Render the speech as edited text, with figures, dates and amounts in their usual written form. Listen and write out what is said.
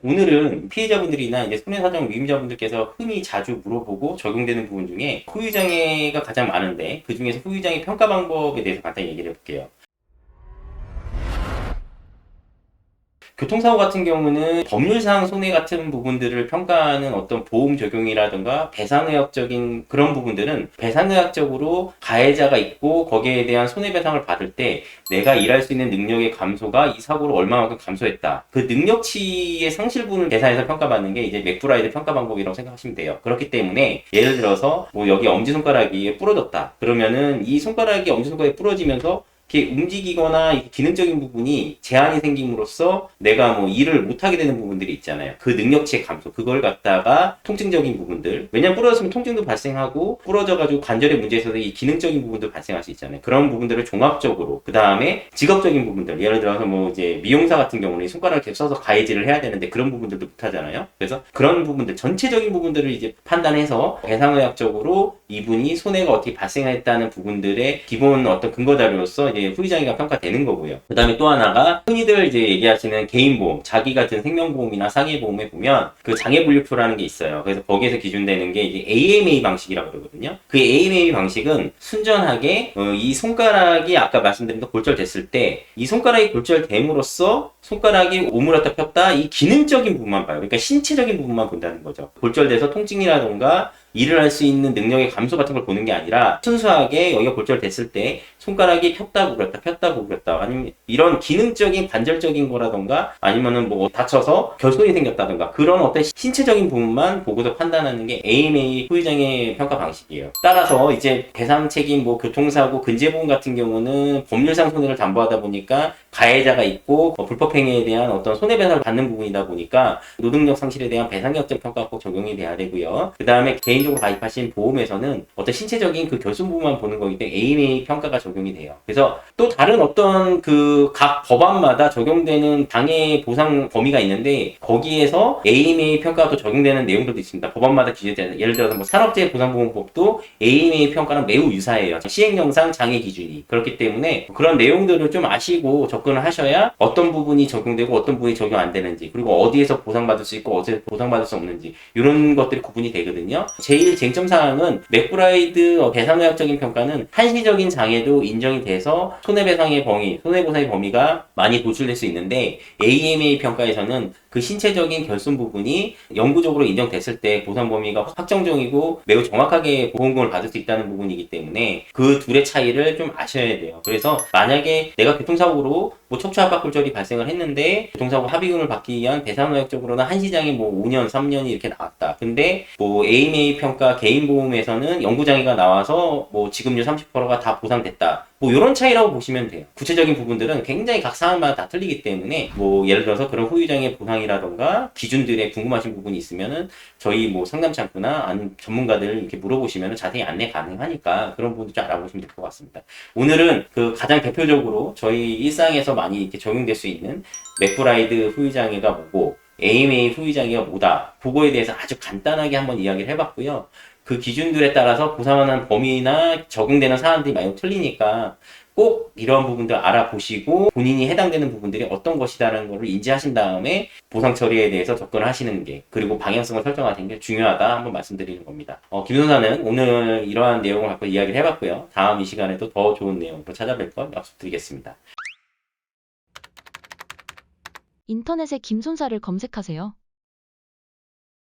오늘은 피해자분들이나 이제 손해사정 위임자분들께서 흔히 자주 물어보고 적용되는 부분 중에 후유장애가 가장 많은데 그 중에서 후유장애 평가 방법에 대해서 간단히 얘기를 해볼게요. 교통사고 같은 경우는 법률상 손해 같은 부분들을 평가하는 어떤 보험 적용이라든가 배상의학적인 그런 부분들은 배상의학적으로 가해자가 있고 거기에 대한 손해배상을 받을 때 내가 일할 수 있는 능력의 감소가 이 사고로 얼마만큼 감소했다. 그 능력치의 상실분을 계산해서 평가받는 게 이제 맥브라이드 평가 방법이라고 생각하시면 돼요. 그렇기 때문에 예를 들어서 뭐 여기 엄지손가락이 부러졌다. 그러면은 이 손가락이 엄지손가락이 부러지면서 이렇게 움직이거나 기능적인 부분이 제한이 생김으로써 내가 뭐 일을 못하게 되는 부분들이 있잖아요. 그 능력치의 감소, 그걸 갖다가 통증적인 부분들. 왜냐면 부러졌으면 통증도 발생하고 부러져가지고 관절에 문제 있어서 이 기능적인 부분도 발생할 수 있잖아요. 그런 부분들을 종합적으로, 그 다음에 직업적인 부분들. 예를 들어서 뭐 이제 미용사 같은 경우는 손가락을 이렇게 써서 가해질을 해야 되는데 그런 부분들도 못하잖아요. 그래서 그런 부분들, 전체적인 부분들을 이제 판단해서 배상의학적으로 이분이 손해가 어떻게 발생했다는 부분들의 기본 어떤 근거 자료로서 이제 후유장애가 평가되는 거고요. 그 다음에 또 하나가 흔히들 이제 얘기하시는 개인보험, 자기 같은 생명보험이나 상해보험에 보면 그 장애분류표라는 게 있어요. 그래서 거기에서 기준되는 게 이제 AMA 방식이라고 그러거든요. 그 AMA 방식은 순전하게 이 손가락이 아까 말씀드린 거 골절됐을 때 이 손가락이 골절됨으로써 손가락이 오므렸다 폈다 이 기능적인 부분만 봐요. 그러니까 신체적인 부분만 본다는 거죠. 골절돼서 통증이라던가 일을 할 수 있는 능력의 감소 같은 걸 보는 게 아니라 순수하게 여기가 골절됐을 때 손가락이 폈다 구부렸다 폈다 구부렸다 아니면 이런 기능적인 관절적인 거라던가 아니면은 뭐 다쳐서 결손이 생겼다던가 그런 어떤 신체적인 부분만 보고서 판단하는 게 AMA 후유장애 평가 방식이에요. 따라서 이제 배상 책임 뭐 교통사고 근제보험 같은 경우는 법률상 손해를 담보하다 보니까 가해자가 있고 불법행위에 대한 어떤 손해배상을 받는 부분이다 보니까 노동력 상실에 대한 배상의학적 평가가 꼭 적용이 돼야 되고요. 그 다음에 개인적으로 가입하신 보험에서는 어떤 신체적인 그 결손 부분만 보는 거기 때문에 AMA 평가가 적용이 돼요. 그래서 또 다른 어떤 그 각 법안마다 적용되는 장애 보상 범위가 있는데 거기에서 AMA 평가가 또 적용되는 내용들도 있습니다. 법안마다 기준되는 예를 들어서 뭐 산업재해 보상보험법도 AMA 평가랑 매우 유사해요. 시행령상 장애 기준이 그렇기 때문에 그런 내용들을 좀 아시고 접근을 하셔야 어떤 부분이 적용되고 어떤 부분이 적용 안 되는지 그리고 어디에서 보상받을 수 있고 어디에서 보상받을 수 없는지 이런 것들이 구분이 되거든요. 제일 쟁점 사항은 맥브라이드 배상의학적인 평가는 한시적인 장애도 인정이 돼서 손해배상의 범위, 손해보상의 범위가 많이 도출될 수 있는데 AMA 평가에서는 그 신체적인 결손 부분이 영구적으로 인정됐을 때 보상 범위가 확정적이고 매우 정확하게 보험금을 받을 수 있다는 부분이기 때문에 그 둘의 차이를 좀 아셔야 돼요. 그래서 만약에 내가 교통사고로 뭐 척추압박골절이 발생을 했는데 교통사고 합의금을 받기 위한 배상의학적으로는 한시장애 뭐 5년, 3년이 이렇게 나왔다. 근데 뭐 AMA 평가 개인보험에서는 영구장애가 나와서 뭐 지급률 30%가 다 보상됐다. 뭐 이런 차이라고 보시면 돼요. 구체적인 부분들은 굉장히 각 사안마다 다 틀리기 때문에 뭐 예를 들어서 그런 후유장애 보상이라던가 기준들에 궁금하신 부분이 있으면은 저희 뭐 상담창구나 아니면 전문가들 이렇게 물어보시면 자세히 안내 가능하니까 그런 부분도 좀 알아보시면 될 것 같습니다. 오늘은 그 가장 대표적으로 저희 일상에서 많이 이렇게 적용될 수 있는 맥브라이드 후유장애가 뭐고 AMA 후유장애가 뭐다. 그거에 대해서 아주 간단하게 한번 이야기를 해봤고요. 그 기준들에 따라서 보상하는 범위나 적용되는 사안들이 많이 틀리니까 꼭 이런 부분들 알아보시고 본인이 해당되는 부분들이 어떤 것이다라는 것을 인지하신 다음에 보상 처리에 대해서 접근을 하시는 게 그리고 방향성을 설정하시는 게 중요하다 한번 말씀드리는 겁니다. 김선사는 오늘 이러한 내용을 갖고 이야기를 해봤고요. 다음 이 시간에도 더 좋은 내용으로 찾아뵐 것 약속드리겠습니다. 인터넷에 김손사를 검색하세요.